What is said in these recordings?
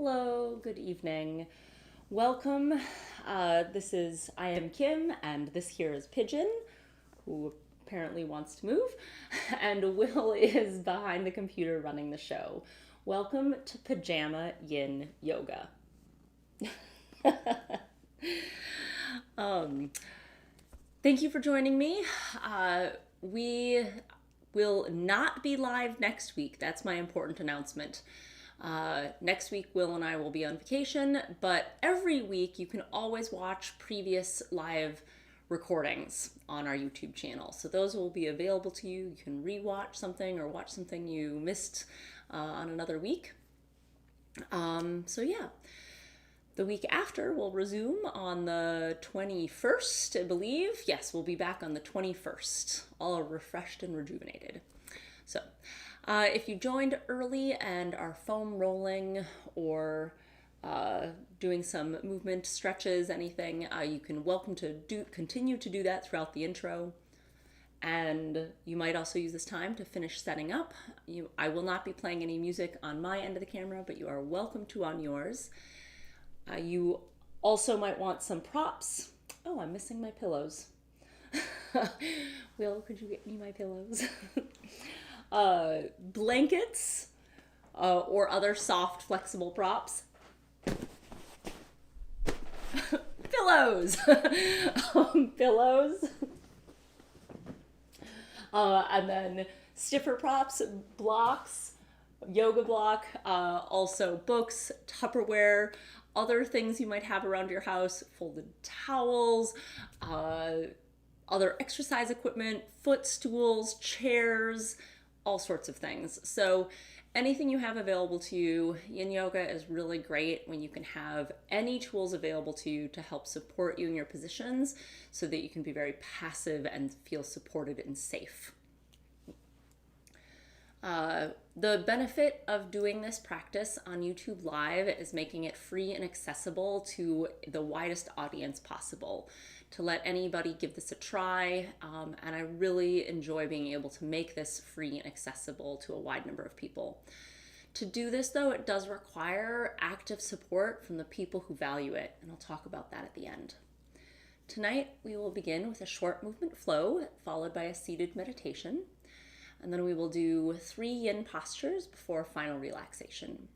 Hello, good evening. Welcome. I am Kim, and this here is Pigeon, who apparently wants to move, and Will is behind the computer running the show. Welcome to Pajama Yin Yoga. um, Thank you for joining me. We will not be live next week. That's my important announcement. Next week, Will and I will be on vacation, but every week you can always watch previous live recordings on our YouTube channel. So those will be available to you. You can rewatch something or watch something you missed on another week. So yeah. The week after, we'll resume on the 21st, I believe. Yes, we'll be back on the 21st, all refreshed and rejuvenated. So, if you joined early and are foam rolling or doing some movement, stretches, anything, you can continue to do that throughout the intro. And you might also use this time to finish setting up. I will not be playing any music on my end of the camera, but you are welcome to on yours. You also might want some props. Oh, I'm missing my pillows. Will, could you get me my pillows? Blankets or other soft, flexible props. Pillows! Pillows. And then stiffer props, blocks, yoga block, also books, Tupperware, other things you might have around your house, folded towels, other exercise equipment, footstools, chairs, all sorts of things. So anything you have available to you, Yin Yoga is really great when you can have any tools available to you to help support you in your positions so that you can be very passive and feel supported and safe. The benefit of doing this practice on YouTube Live is making it free and accessible to the widest audience possible, to let anybody give this a try. And I really enjoy being able to make this free and accessible to a wide number of people. To do this, though, it does require active support from the people who value it, and I'll talk about that at the end. Tonight, we will begin with a short movement flow, followed by a seated meditation. And then we will do 3 yin postures before final relaxation.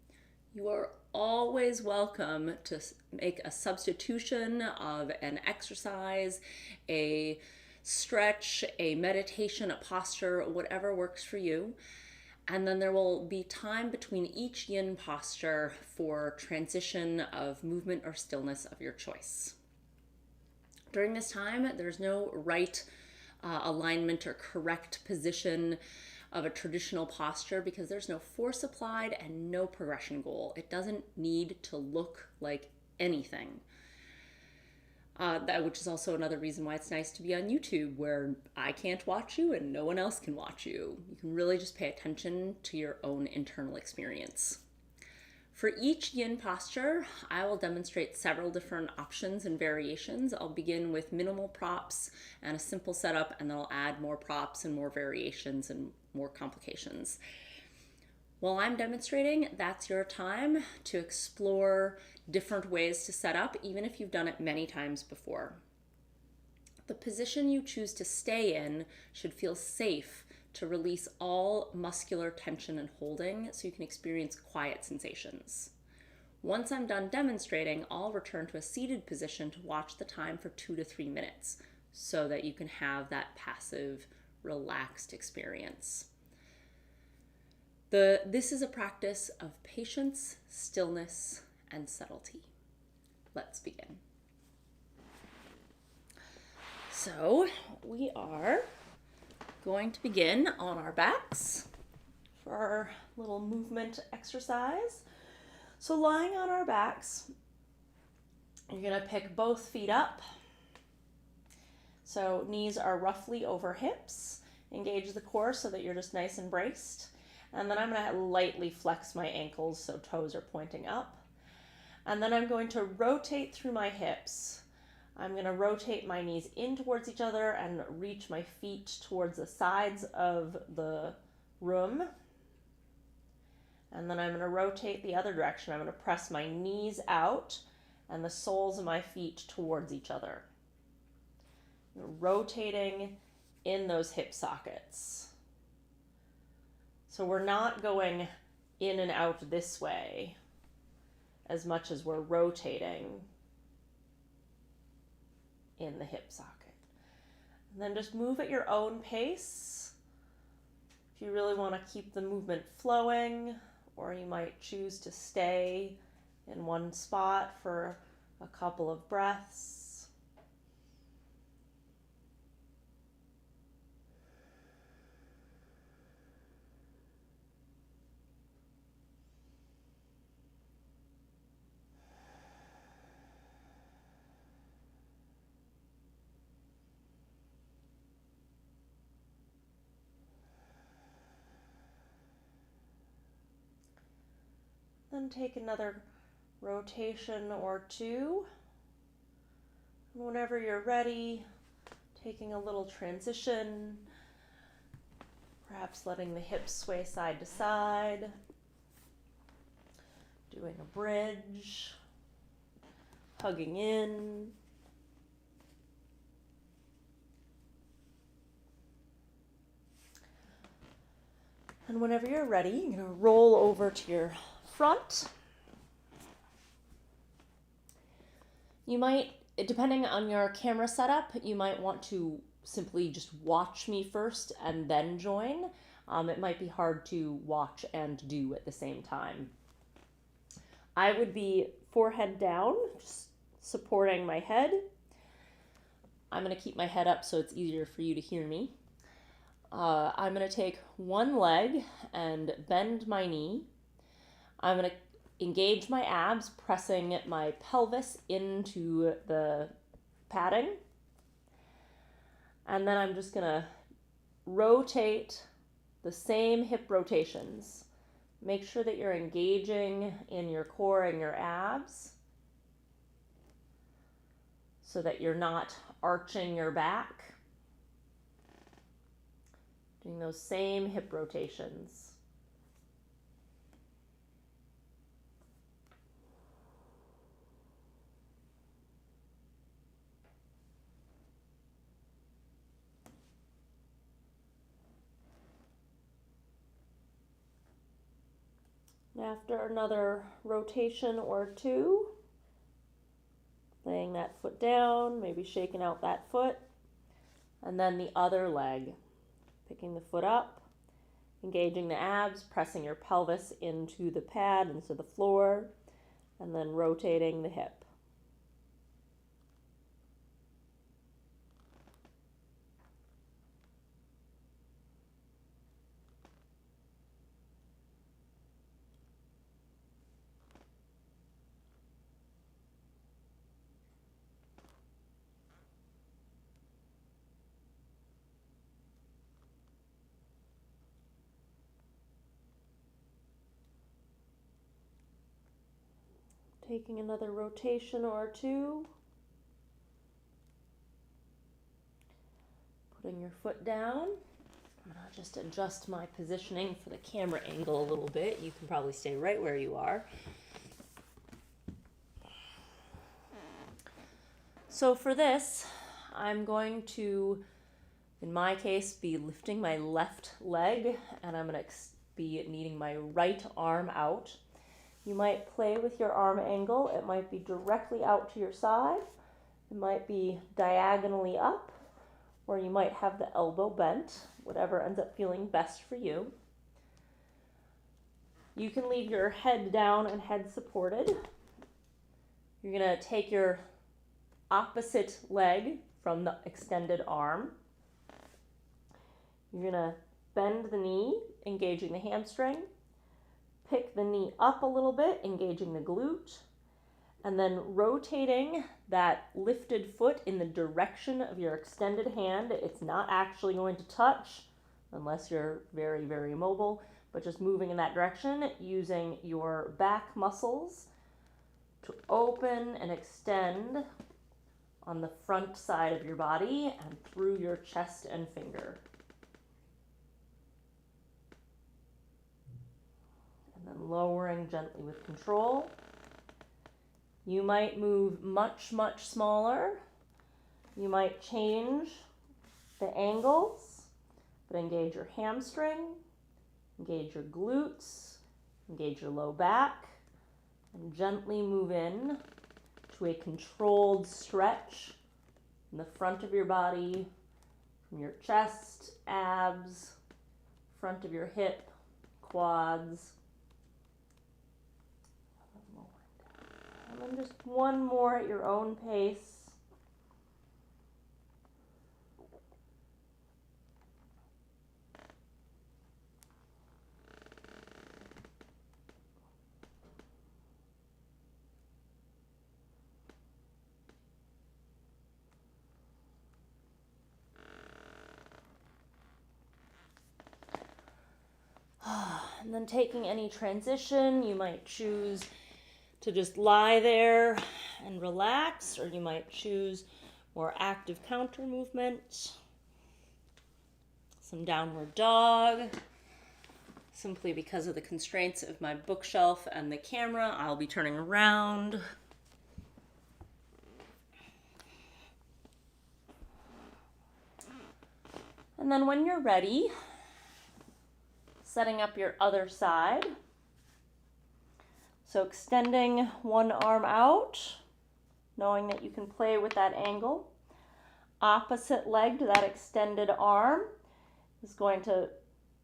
You are always welcome to make a substitution of an exercise, a stretch, a meditation, a posture, whatever works for you. And then there will be time between each yin posture for transition of movement or stillness of your choice. During this time, there's no right alignment or correct position of a traditional posture because there's no force applied and no progression goal. It doesn't need to look like anything. Which is also another reason why it's nice to be on YouTube, where I can't watch you and no one else can watch you. You can really just pay attention to your own internal experience. For each yin posture, I will demonstrate several different options and variations. I'll begin with minimal props and a simple setup, and then I'll add more props and more variations and more complications. While I'm demonstrating, that's your time to explore different ways to set up, even if you've done it many times before. The position you choose to stay in should feel safe to release all muscular tension and holding so you can experience quiet sensations. Once I'm done demonstrating, I'll return to a seated position to watch the time for 2 to 3 minutes so that you can have that passive, relaxed experience. This is a practice of patience, stillness, and subtlety. Let's begin. So we are going to begin on our backs for our little movement exercise. So lying on our backs, you're going to pick both feet up. So knees are roughly over hips. Engage the core so that you're just nice and braced. And then I'm going to lightly flex my ankles so toes are pointing up. And then I'm going to rotate through my hips. I'm going to rotate my knees in towards each other and reach my feet towards the sides of the room. And then I'm going to rotate the other direction. I'm going to press my knees out and the soles of my feet towards each other. Rotating in those hip sockets. So we're not going in and out this way as much as we're rotating in the hip socket. And then just move at your own pace. If you really want to keep the movement flowing, or you might choose to stay in one spot for a couple of breaths. Then take another rotation or two. And whenever you're ready, taking a little transition, perhaps letting the hips sway side to side, doing a bridge, hugging in. And whenever you're ready, you're going to roll over to your front. You might, depending on your camera setup, you might want to simply just watch me first and then join. It might be hard to watch and do at the same time. I would be forehead down, just supporting my head. I'm going to keep my head up so it's easier for you to hear me. I'm going to take one leg and bend my knee. I'm going to engage my abs, pressing my pelvis into the padding. And then I'm just going to rotate the same hip rotations. Make sure that you're engaging in your core and your abs so that you're not arching your back. Doing those same hip rotations. After another rotation or two, laying that foot down, maybe shaking out that foot, and then the other leg, picking the foot up, engaging the abs, pressing your pelvis into the pad, into the floor, and then rotating the hip. Taking another rotation or two. Putting your foot down. I'm going to just adjust my positioning for the camera angle a little bit. You can probably stay right where you are. So for this, I'm going to, in my case, be lifting my left leg, and I'm going to be needing my right arm out. You might play with your arm angle. It might be directly out to your side. It might be diagonally up, or you might have the elbow bent, whatever ends up feeling best for you. You can leave your head down and head supported. You're going to take your opposite leg from the extended arm. You're going to bend the knee, engaging the hamstring. Pick the knee up a little bit, engaging the glute, and then rotating that lifted foot in the direction of your extended hand. It's not actually going to touch unless you're very, very mobile, but just moving in that direction, using your back muscles to open and extend on the front side of your body and through your chest and finger. And then lowering gently with control. You might move much, much smaller. You might change the angles, but engage your hamstring, engage your glutes, engage your low back, and gently move in to a controlled stretch in the front of your body, from your chest, abs, front of your hip, quads. And then just one more at your own pace. And then taking any transition, you might choose to just lie there and relax, or you might choose more active counter movement, some downward dog. Simply because of the constraints of my bookshelf and the camera, I'll be turning around. And then when you're ready, setting up your other side. So extending one arm out, knowing that you can play with that angle. Opposite leg to that extended arm is going to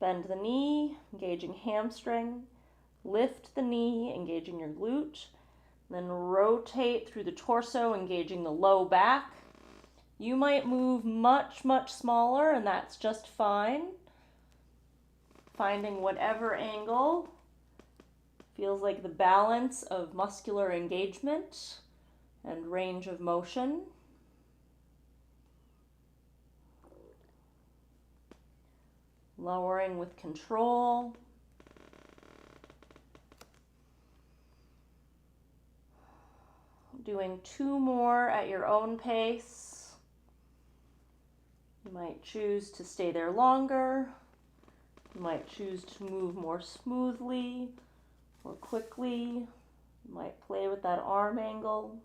bend the knee, engaging hamstring. Lift the knee, engaging your glute. Then rotate through the torso, engaging the low back. You might move much, much smaller, and that's just fine. Finding whatever angle feels like the balance of muscular engagement and range of motion. Lowering with control. Doing two more at your own pace. You might choose to stay there longer. You might choose to move more smoothly or quickly. You might play with that arm angle.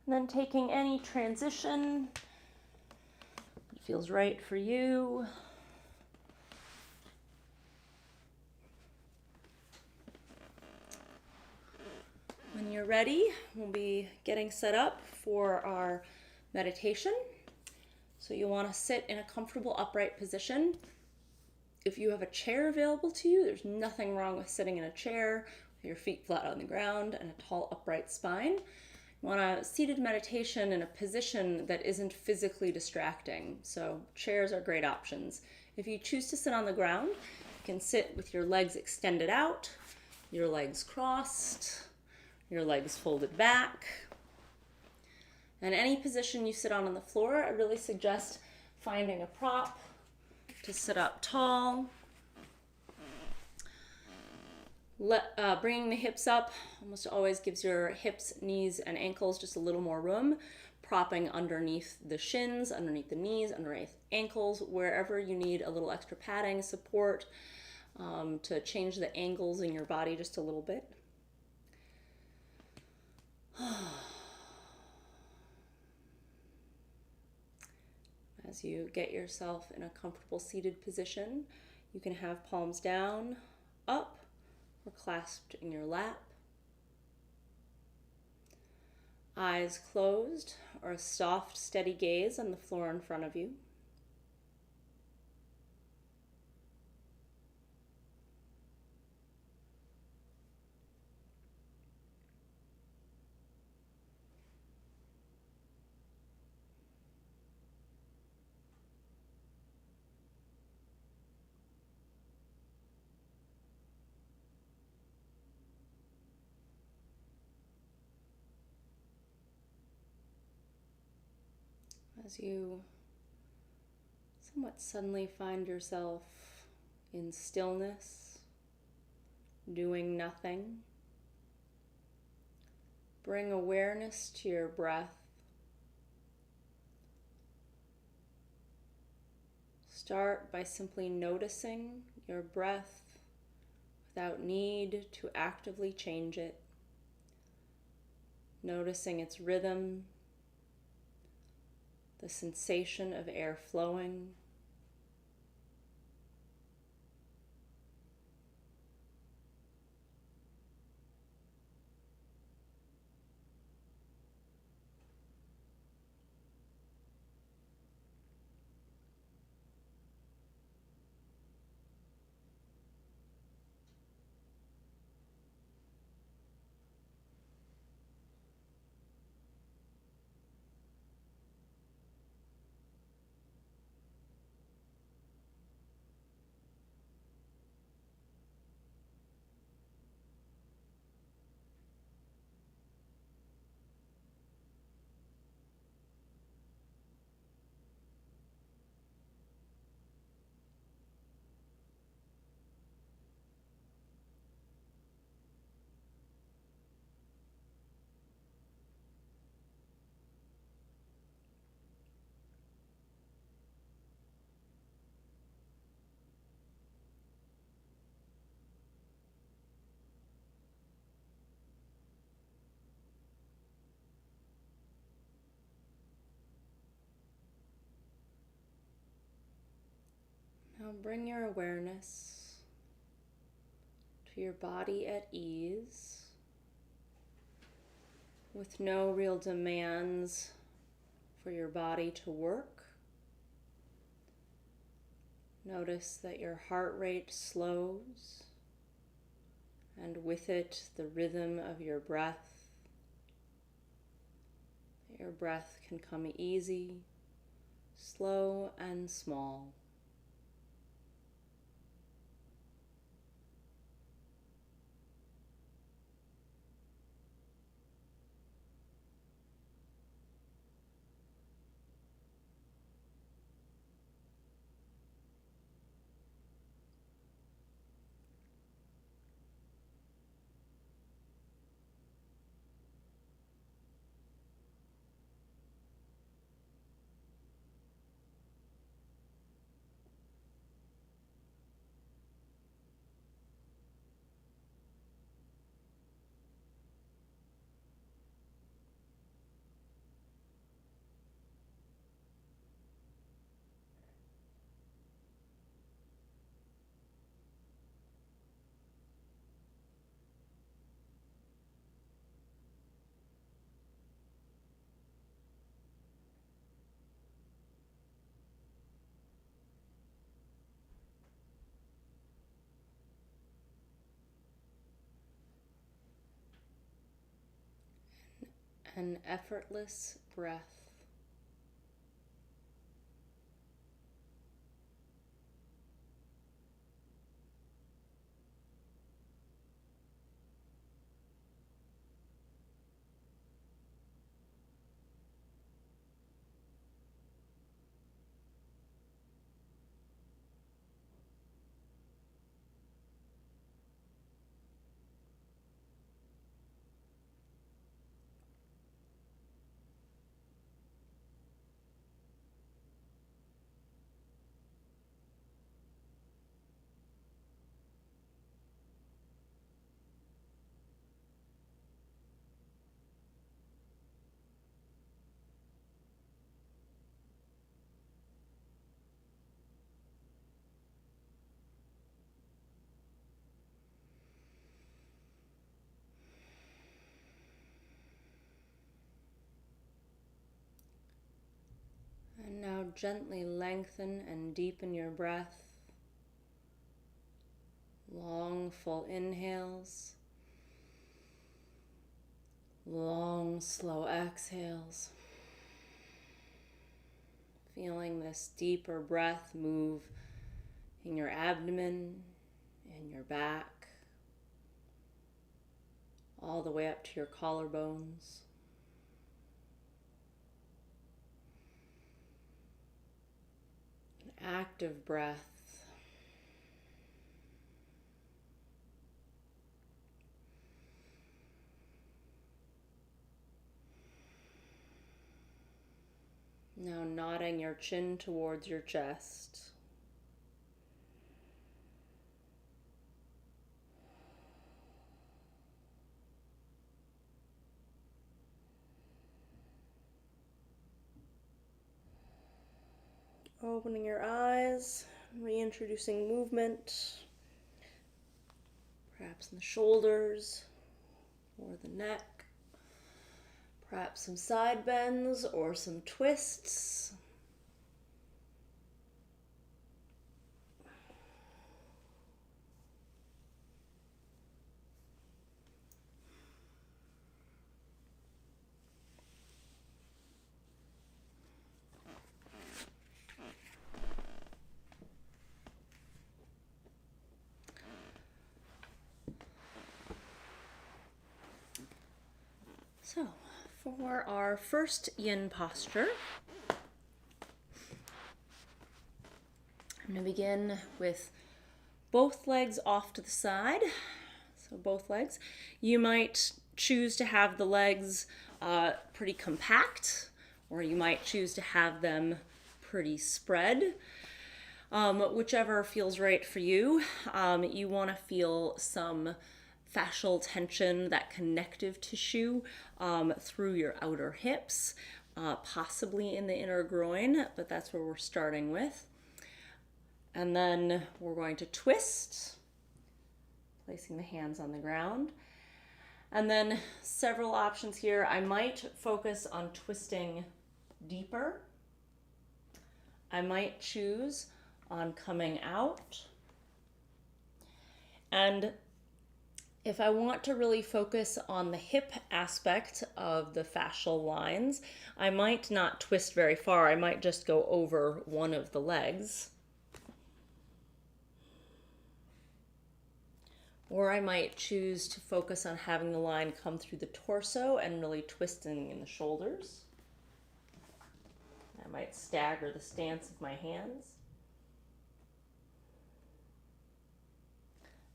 And then taking any transition that feels right for you. When you're ready, we'll be getting set up for our meditation. So you'll want to sit in a comfortable upright position. If you have a chair available to you, there's nothing wrong with sitting in a chair with your feet flat on the ground and a tall upright spine. You want a seated meditation in a position that isn't physically distracting. So chairs are great options. If you choose to sit on the ground, you can sit with your legs extended out, your legs crossed, your legs folded back. And any position you sit on the floor, I really suggest finding a prop to sit up tall. Bringing the hips up almost always gives your hips, knees, and ankles just a little more room. Propping underneath the shins, underneath the knees, underneath ankles, wherever you need a little extra padding, support, to change the angles in your body just a little bit. As you get yourself in a comfortable seated position, you can have palms down, up, or clasped in your lap. Eyes closed, or a soft, steady gaze on the floor in front of you. As you somewhat suddenly find yourself in stillness, doing nothing, bring awareness to your breath. Start by simply noticing your breath without need to actively change it. Noticing its rhythm, the sensation of air flowing. Now bring your awareness to your body at ease, with no real demands for your body to work. Notice that your heart rate slows, and with it the rhythm of your breath. Your breath can come easy, slow, and small. An effortless breath. And now gently lengthen and deepen your breath. Long, full inhales. Long, slow exhales. Feeling this deeper breath move in your abdomen, in your back, all the way up to your collarbones. active breath. Now nodding your chin towards your chest. Opening your eyes, reintroducing movement, perhaps in the shoulders or the neck, perhaps some side bends or some twists. So, for our first yin posture, I'm going to begin with both legs off to the side. So both legs. You might choose to have the legs pretty compact, or you might choose to have them pretty spread. Whichever feels right for you. You want to feel some fascial tension, that connective tissue through your outer hips, possibly in the inner groin, but that's where we're starting with. And then we're going to twist, placing the hands on the ground. And then several options here. I might focus on twisting deeper. I might choose on coming out. And if I want to really focus on the hip aspect of the fascial lines, I might not twist very far. I might just go over one of the legs. Or I might choose to focus on having the line come through the torso and really twisting in the shoulders. I might stagger the stance of my hands.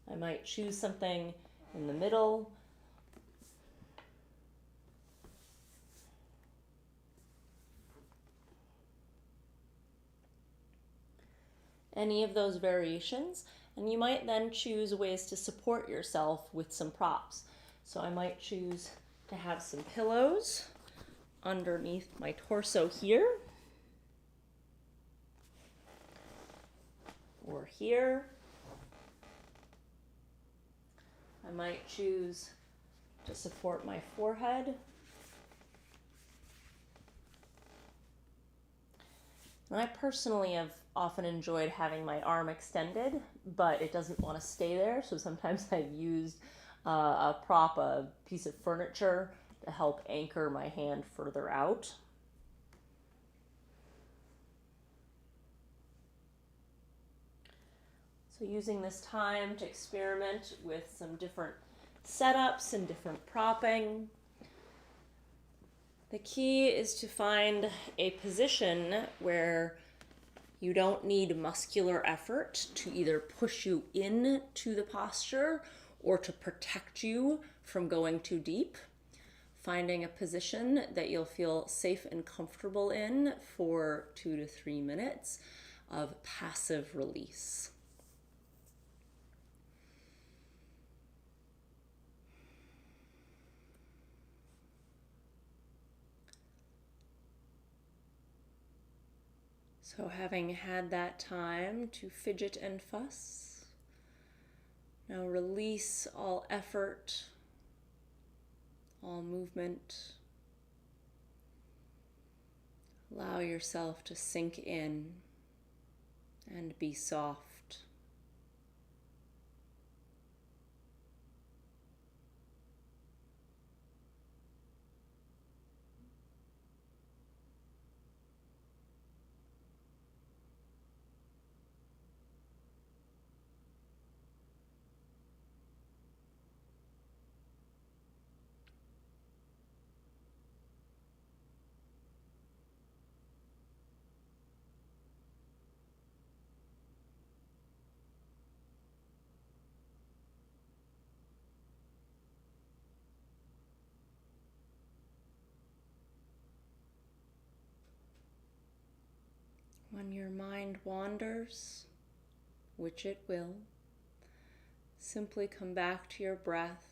I might choose something in the middle. Any of those variations, and you might then choose ways to support yourself with some props. So I might choose to have some pillows underneath my torso here, or here. I might choose to support my forehead. And I personally have often enjoyed having my arm extended, but it doesn't want to stay there. So sometimes I've used a prop, a piece of furniture, to help anchor my hand further out. So using this time to experiment with some different setups and different propping. The key is to find a position where you don't need muscular effort to either push you into the posture or to protect you from going too deep. Finding a position that you'll feel safe and comfortable in for 2 to 3 minutes of passive release. So having had that time to fidget and fuss, now release all effort, all movement. Allow yourself to sink in and be soft. When your mind wanders, which it will, simply come back to your breath.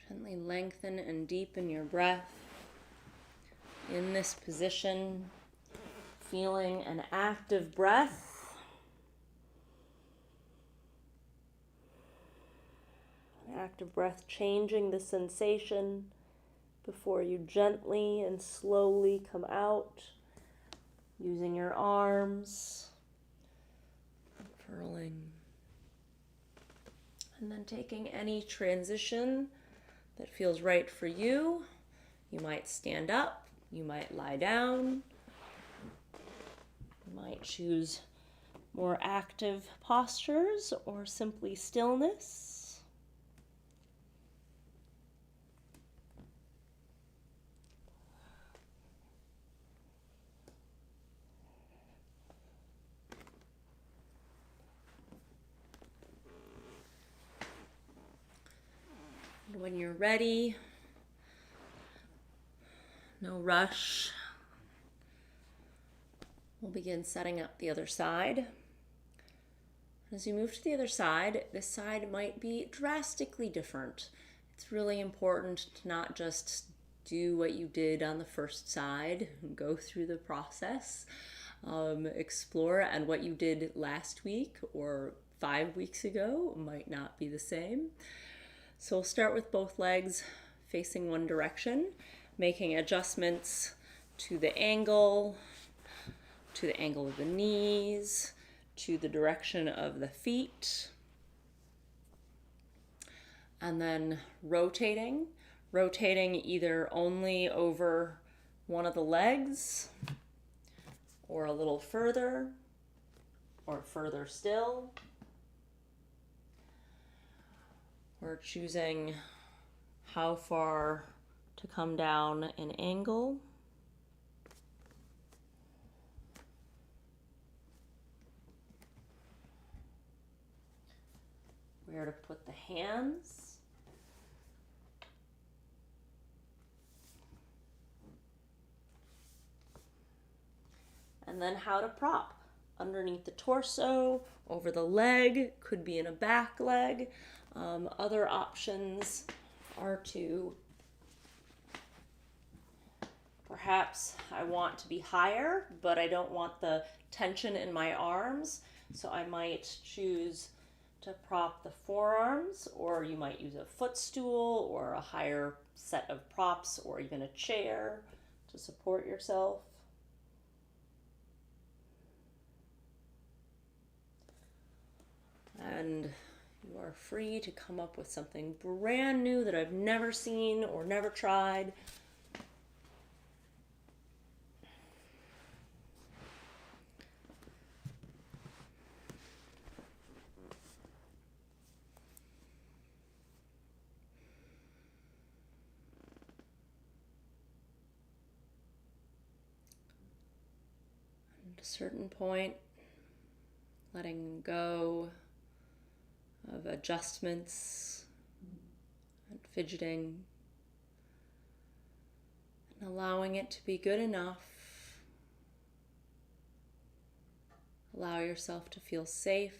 Gently lengthen and deepen your breath. In this position, feeling an active breath. An active breath changing the sensation before you gently and slowly come out, using your arms, furling, and then taking any transition that feels right for you. You might stand up, you might lie down, you might choose more active postures or simply stillness. And when you're ready, no rush, we'll begin setting up the other side. As you move to the other side, this side might be drastically different. It's really important to not just do what you did on the first side, go through the process, explore, and what you did last week or 5 weeks ago might not be the same. So we'll start with both legs facing one direction, making adjustments to the angle of the knees, to the direction of the feet, and then rotating either only over one of the legs or a little further or further still. We're choosing how far to come down an angle. Where to put the hands. And then how to prop. Underneath the torso, over the leg, could be in a back leg. Other options are to perhaps I want to be higher, but I don't want the tension in my arms, so I might choose to prop the forearms, or you might use a footstool or a higher set of props or even a chair to support yourself. And you are free to come up with something brand new that I've never seen or never tried. At a certain point, letting go of adjustments and fidgeting, and allowing it to be good enough. Allow yourself to feel safe.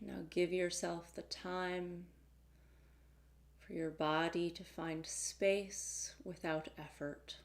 And now give yourself the time for your body to find space without effort.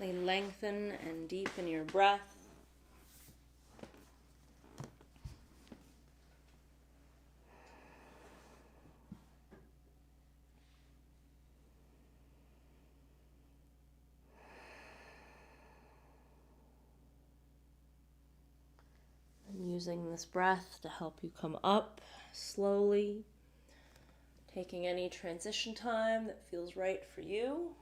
Gently lengthen and deepen your breath. And using this breath to help you come up slowly, taking any transition time that feels right for you.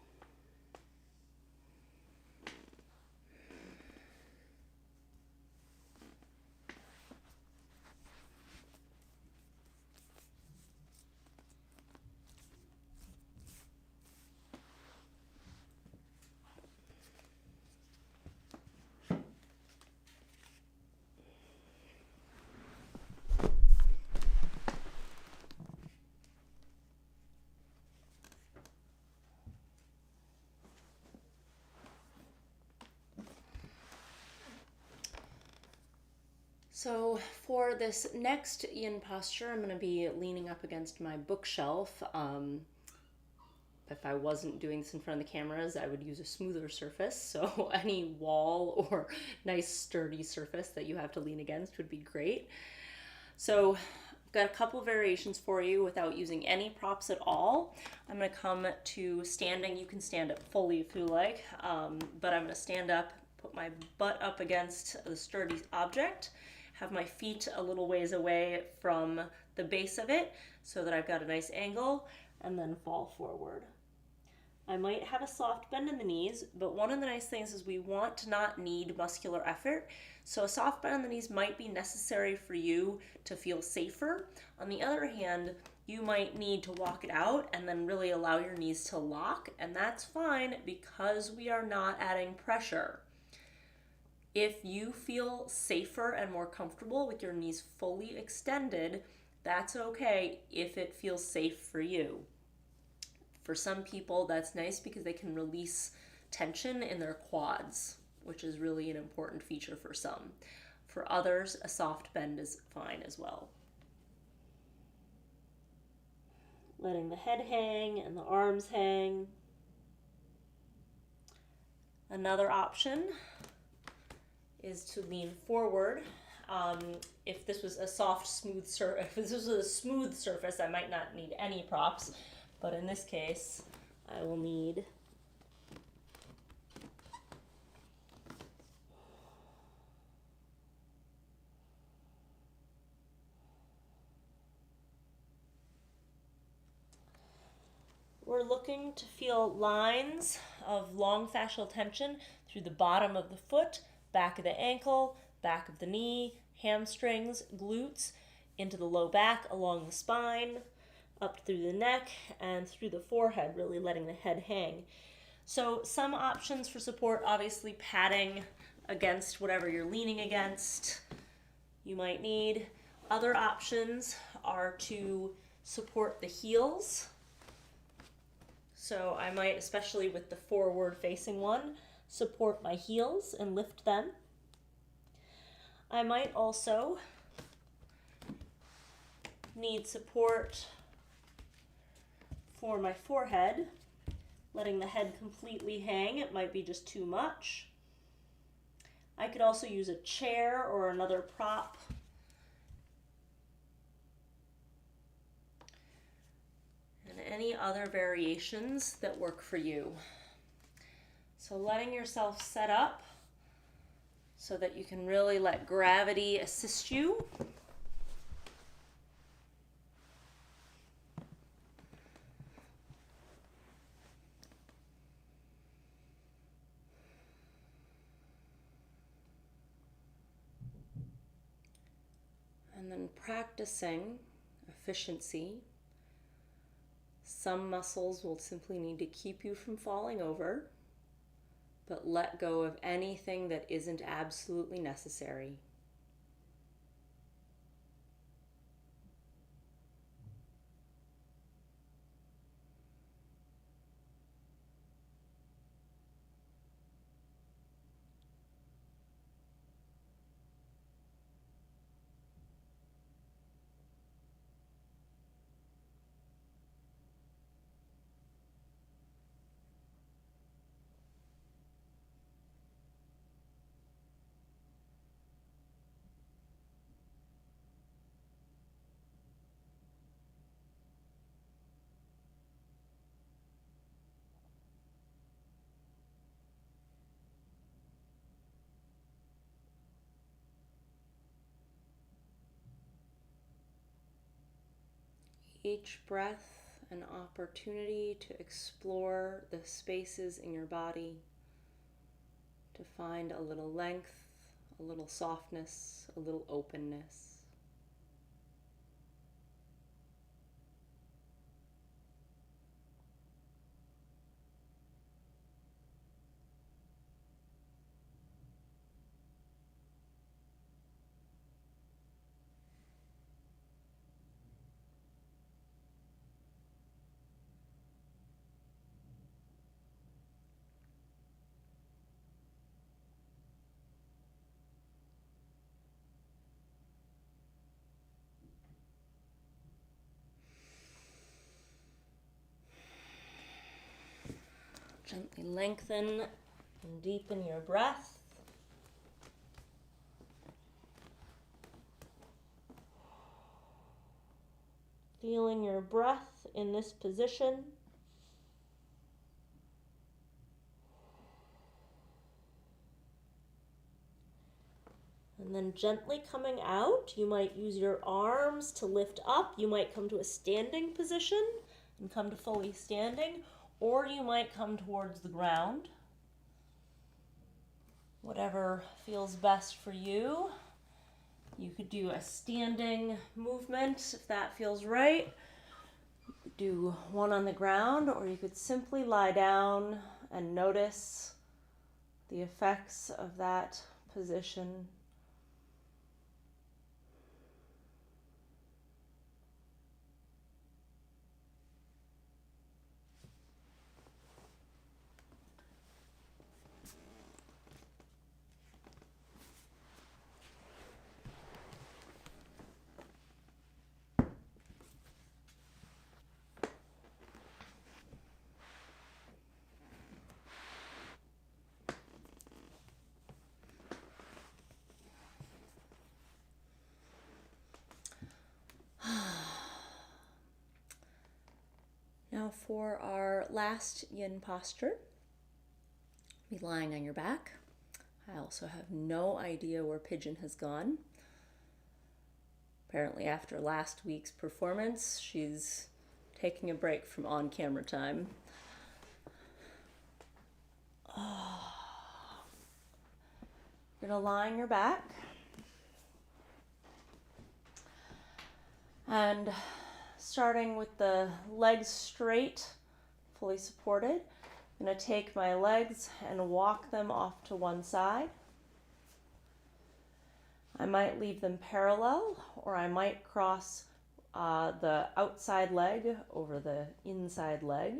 So for this next yin posture, I'm going to be leaning up against my bookshelf. If I wasn't doing this in front of the cameras, I would use a smoother surface. So any wall or nice sturdy surface that you have to lean against would be great. So I've got a couple variations for you without using any props at all. I'm going to come to standing. You can stand up fully if you like, but I'm going to stand up, put my butt up against the sturdy object, have my feet a little ways away from the base of it so that I've got a nice angle, and then fall forward. I might have a soft bend in the knees, but one of the nice things is we want to not need muscular effort. So a soft bend in the knees might be necessary for you to feel safer. On the other hand, you might need to walk it out and then really allow your knees to lock, and that's fine because we are not adding pressure. If you feel safer and more comfortable with your knees fully extended, that's okay if it feels safe for you. For some people, that's nice because they can release tension in their quads, which is really an important feature for some. For others, a soft bend is fine as well. Letting the head hang and the arms hang. Another option is to lean forward. If this was a soft, smooth surface, if this was a smooth surface, I might not need any props, but in this case, I will need we're looking to feel lines of long fascial tension through the bottom of the foot, back of the ankle, back of the knee, hamstrings, glutes, into the low back, along the spine, up through the neck, and through the forehead, really letting the head hang. So some options for support, obviously padding against whatever you're leaning against you might need. Other options are to support the heels. So I might, especially with the forward facing one, support my heels and lift them. I might also need support for my forehead, letting the head completely hang. It might be just too much. I could also use a chair or another prop. And any other variations that work for you. So letting yourself set up so that you can really let gravity assist you. And then practicing efficiency. Some muscles will simply need to keep you from falling over, but let go of anything that isn't absolutely necessary. each breath an opportunity to explore the spaces in your body, to find a little length, a little softness, a little openness. Gently lengthen and deepen your breath. Feeling your breath in this position. And then gently coming out, you might use your arms to lift up. You might come to a standing position and come to fully standing, or you might come towards the ground. Whatever feels best for you. You could do a standing movement if that feels right. You could do one on the ground, or you could simply lie down and notice the effects of that position. Now for our last yin posture, be lying on your back. I also have no idea where Pigeon has gone. Apparently after last week's performance, she's taking a break from on-camera time. You're gonna lie on your back. And starting with the legs straight, fully supported, I'm going to take my legs and walk them off to one side. I might leave them parallel, or I might cross the outside leg over the inside leg.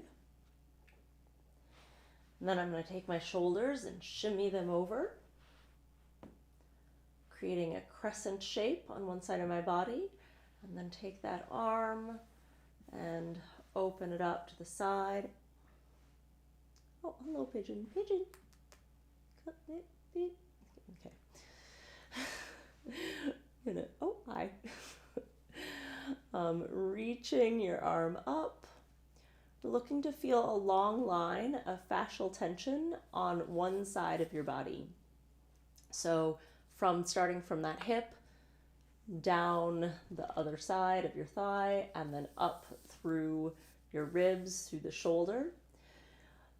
And then I'm going to take my shoulders and shimmy them over, creating a crescent shape on one side of my body. And then take that arm and open it up to the side. Oh, hello, Pigeon. Pigeon. Okay. Oh, hi. Reaching your arm up. We're looking to feel a long line of fascial tension on one side of your body. So starting from that hip, down the other side of your thigh, and then up through your ribs, through the shoulder.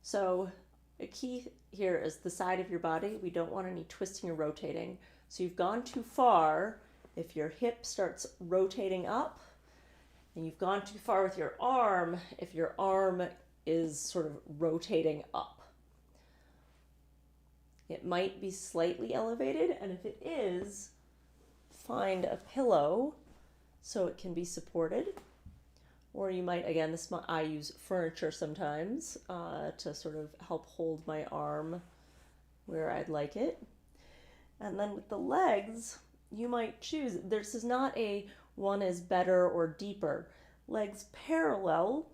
So a key here is the side of your body. We don't want any twisting or rotating. So you've gone too far if your hip starts rotating up, and you've gone too far with your arm if your arm is sort of rotating up. It might be slightly elevated, and if it is, find a pillow so it can be supported. Or you might, again, I use furniture sometimes to sort of help hold my arm where I'd like it. And then with the legs, you might choose, this is not a one is better or deeper. Legs parallel,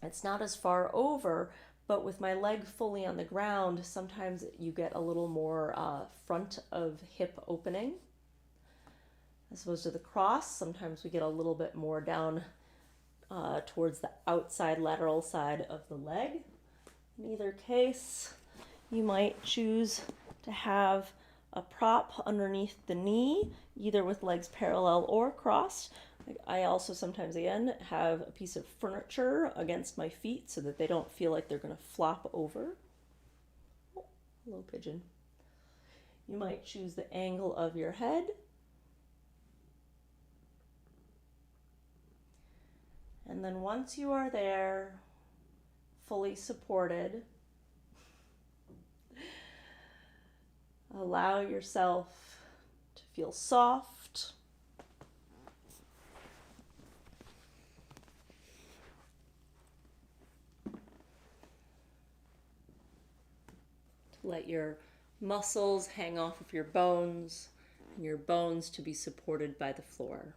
it's not as far over, but with my leg fully on the ground, sometimes you get a little more front of hip opening. As opposed to the cross, sometimes we get a little bit more down towards the outside lateral side of the leg. In either case, you might choose to have a prop underneath the knee, either with legs parallel or crossed. I also sometimes, again, have a piece of furniture against my feet so that they don't feel like they're going to flop over. Oh, hello, pigeon. You might choose the angle of your head. And then once you are there, fully supported, allow yourself to feel soft. To let your muscles hang off of your bones, and your bones to be supported by the floor.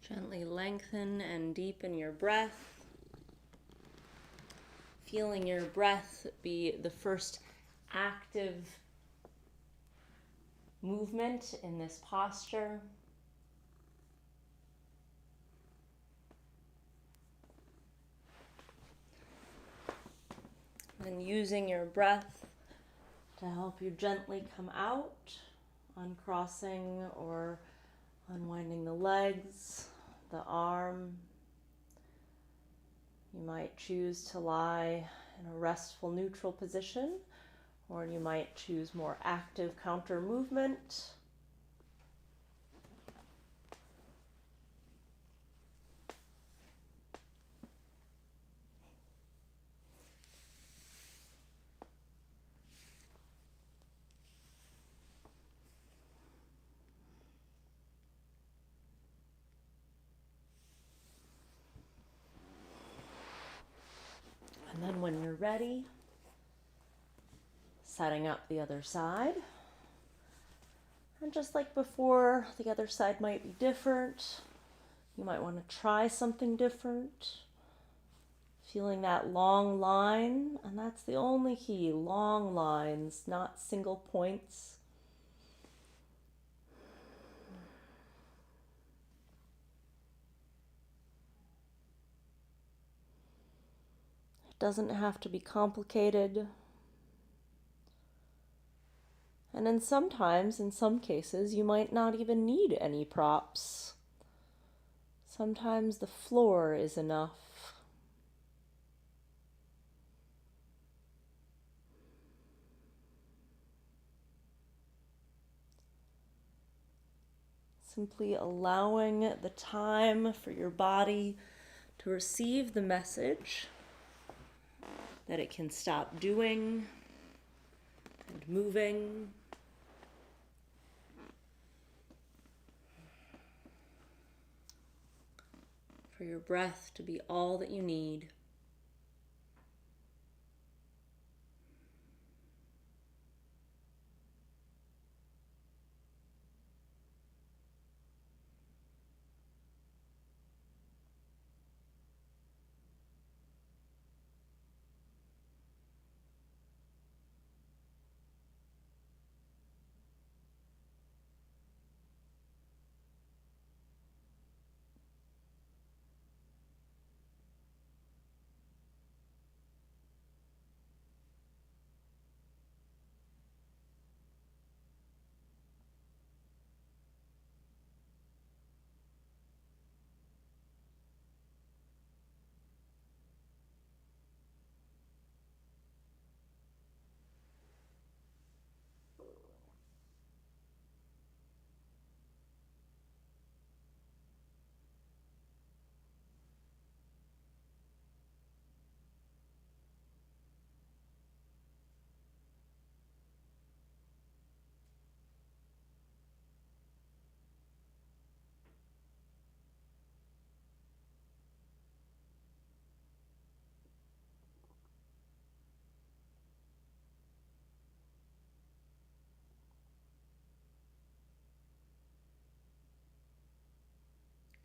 Gently lengthen and deepen your breath. Feeling your breath be the first active movement in this posture. And using your breath to help you gently come out, uncrossing or unwinding the legs, the arm. You might choose to lie in a restful neutral position, or you might choose more active counter movement. And then when you're ready, setting up the other side. And just like before, the other side might be different. You might want to try something different. Feeling that long line, and that's the only key, long lines, not single points. It doesn't have to be complicated. And in some cases, you might not even need any props. Sometimes the floor is enough. Simply allowing the time for your body to receive the message that it can stop doing and moving. For your breath to be all that you need.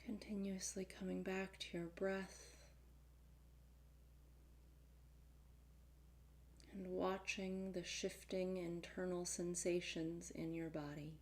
Continuously coming back to your breath and watching the shifting internal sensations in your body.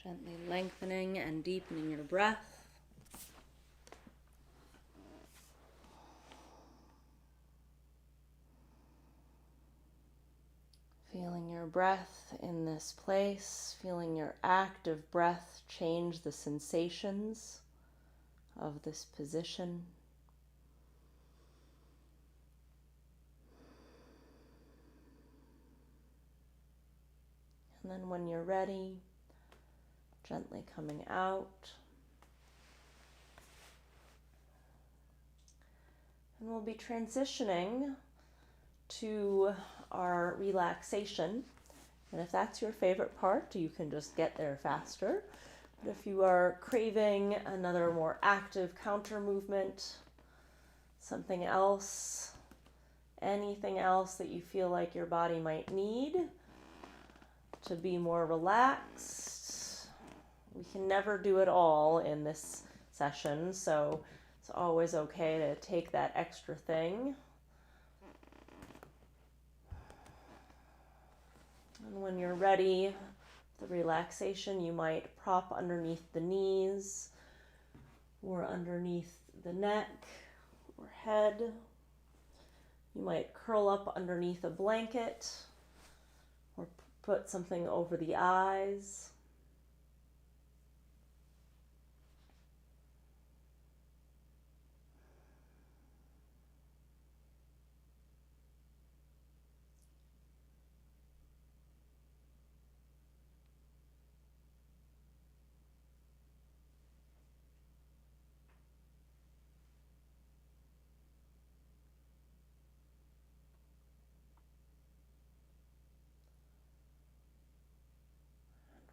Gently lengthening and deepening your breath. Feeling your breath in this place, feeling your active breath change the sensations of this position. And then when you're ready, gently coming out. And we'll be transitioning to our relaxation. And if that's your favorite part, you can just get there faster. But if you are craving another more active counter movement, something else, anything else that you feel like your body might need to be more relaxed, we can never do it all in this session, so it's always okay to take that extra thing. And when you're ready, the relaxation, you might prop underneath the knees or underneath the neck or head. You might curl up underneath a blanket or put something over the eyes.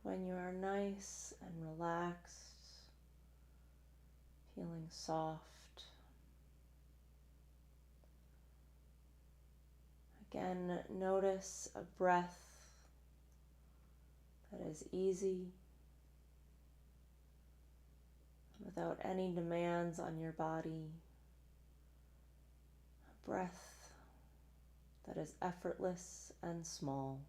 when you are nice and relaxed, feeling soft. Again, notice a breath that is easy, without any demands on your body. A breath that is effortless and small.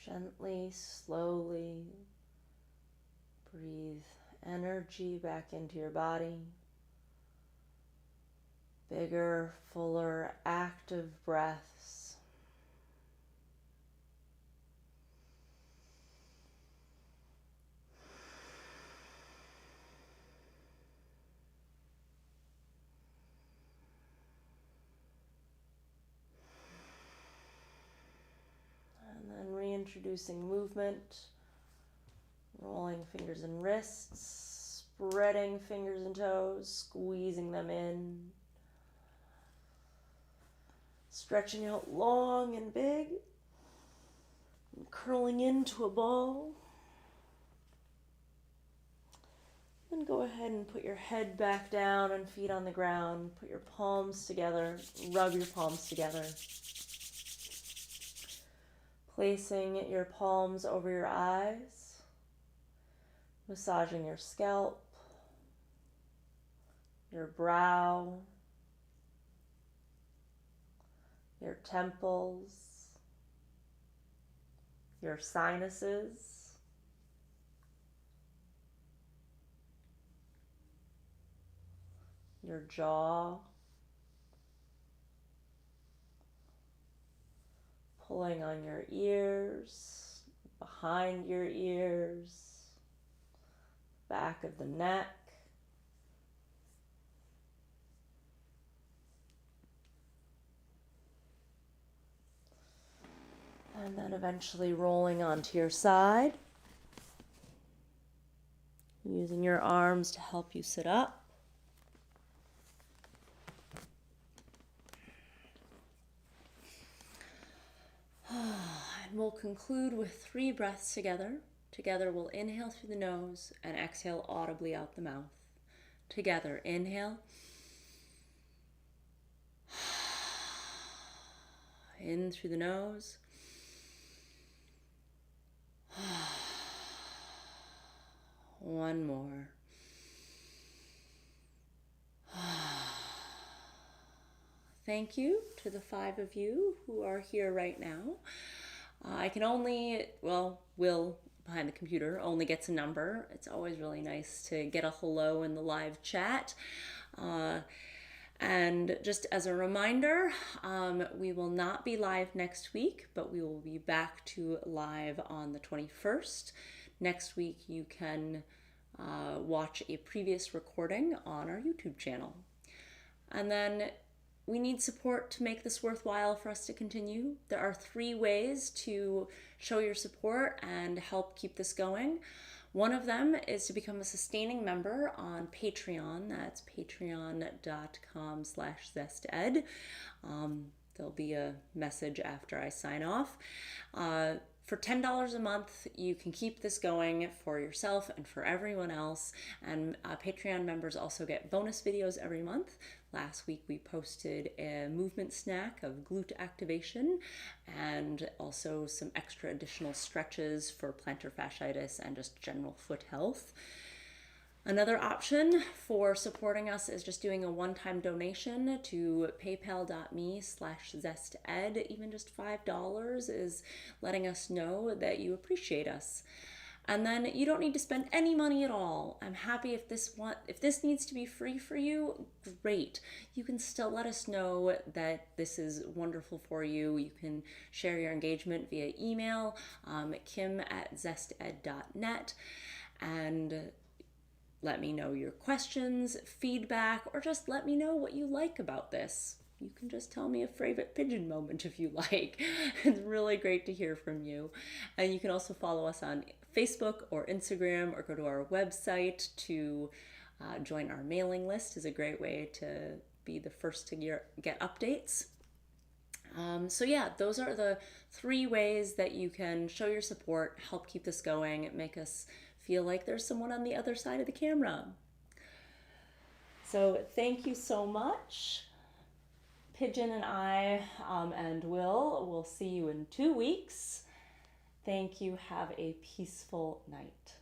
Gently, slowly breathe energy back into your body. Bigger, fuller, active breaths. And then reintroducing movement, rolling fingers and wrists, spreading fingers and toes, squeezing them in, stretching out long and big, and curling into a ball. Then go ahead and put your head back down and feet on the ground. Put your palms together, rub your palms together. Placing your palms over your eyes, massaging your scalp, your brow, your temples, your sinuses, your jaw, pulling on your ears, behind your ears, back of the neck. And then eventually rolling onto your side, using your arms to help you sit up. And we'll conclude with 3 breaths together. Together we'll inhale through the nose and exhale audibly out the mouth. Together, inhale. In through the nose. One more. Thank you to the 5 of you who are here right now. I can only, Will behind the computer only gets a number. It's always really nice to get a hello in the live chat. And just as a reminder, we will not be live next week, but we will be back to live on the 21st. Next week, you can watch a previous recording on our YouTube channel. And then we need support to make this worthwhile for us to continue. There are 3 ways to show your support and help keep this going. One of them is to become a sustaining member on Patreon. That's patreon.com/zested. There'll be a message after I sign off. For $10 a month, you can keep this going for yourself and for everyone else. And Patreon members also get bonus videos every month. Last week we posted a movement snack of glute activation and also some extra additional stretches for plantar fasciitis and just general foot health. Another option for supporting us is just doing a one-time donation to paypal.me/zested. Even just $5 is letting us know that you appreciate us. And then you don't need to spend any money at all. I'm happy if this needs to be free for you, great. You can still let us know that this is wonderful for you. You can share your engagement via email, Kym@zested.net, and let me know your questions, feedback, or just let me know what you like about this. You can just tell me a favorite pigeon moment if you like. It's really great to hear from you. And you can also follow us on Facebook or Instagram, or go to our website to join our mailing list. Is a great way to be the first to get updates. So yeah, those are the 3 ways that you can show your support, help keep this going, make us feel like there's someone on the other side of the camera. So thank you so much. Pigeon and I and Will see you in 2 weeks. Thank you. Have a peaceful night.